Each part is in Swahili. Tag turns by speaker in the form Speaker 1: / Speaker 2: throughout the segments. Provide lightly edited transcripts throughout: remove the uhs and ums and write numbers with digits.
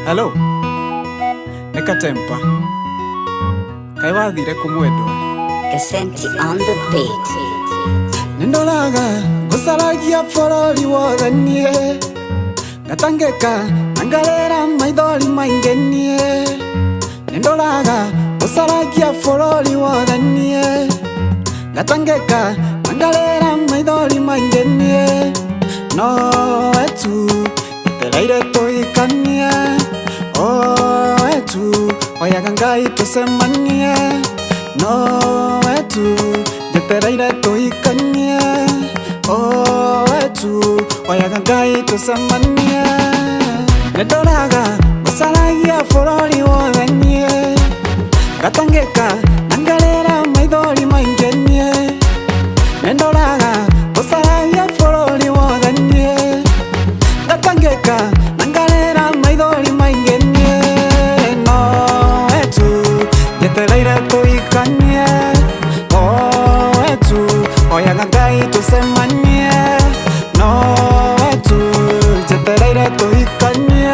Speaker 1: Hello, Neka Tempa. Kaiwa dhire kumwedwa
Speaker 2: Kasenti on the beat.
Speaker 1: Nindolaga gusaragia forori wothe nie Gatangeka nangalera maithori maingi nie Nindolaga gusaragia forori wothe nie Gatangeka nangalera maithori maingi nie No etu itereire tuikanie Oh etu oyaga Ngai tusemanie No etu itereire tuikanie Oh etu oyaga Ngai tusemanie Nindolaga gusaragia forori wothe nie Gatangeka nangalera maithori maingi nie Nindolaga gusaragia forori wothe nie Gatangeka nangalera maithori maingi nie No etu yetereire tuikanie Oh etu oyaga Ngai tusemanie No etu yetereire tuikanie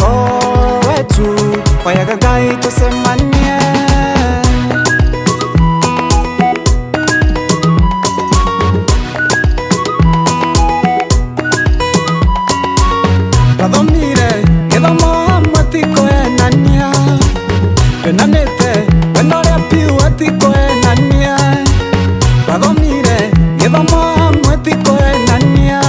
Speaker 1: Oh etu oyaga Ngai tusemanie Padomire, edamo matiko enania Penanete, penore piu atiko enania Padomire, edamo matiko enania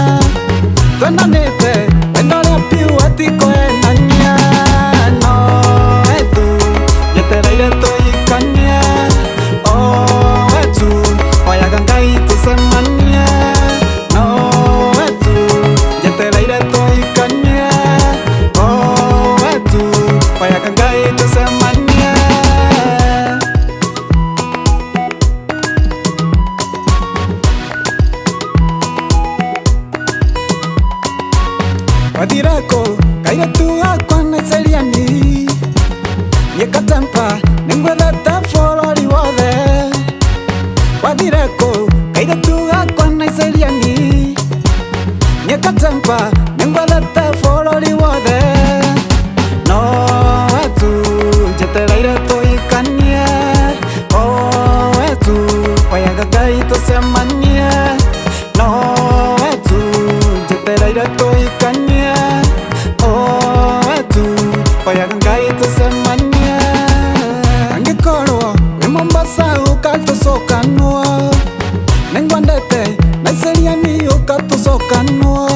Speaker 1: Penanete, penore piu atiko enania No etu, yetereire tuikanie Oh etu, oyaga Ngai tusemanie No etu, yetereire tuikanie Oh etu, oyaga Ngai tusemanie Wadirako, kairetu akwa naiseriani Neka Tempa, ningwethete forori wothe Wadirako, kairetu akwa naiseriani Neka Tempa, ningwethete forori wothe No etu, yetereire tuikanie Oh etu, oyaga Ngai tusemanie No etu, yetereire tuikanie Oh etu, oyaga Ngai tusemanie Angikorwo wi Mombasa ukatucokanwo Ningwendete naiseriani ukatucokanwo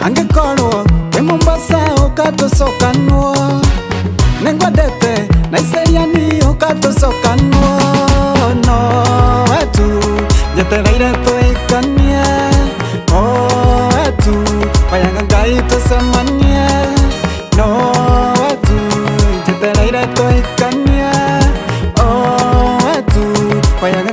Speaker 1: Angikorwo wi Mombasa ukatucokanwo Ningwendete naiseriani ukatucokanwo No etu, yetereire tuikanie Oh etu, oyaga Ngai tusemanie No etu, yetereire tuikanie Oh etu, oyaga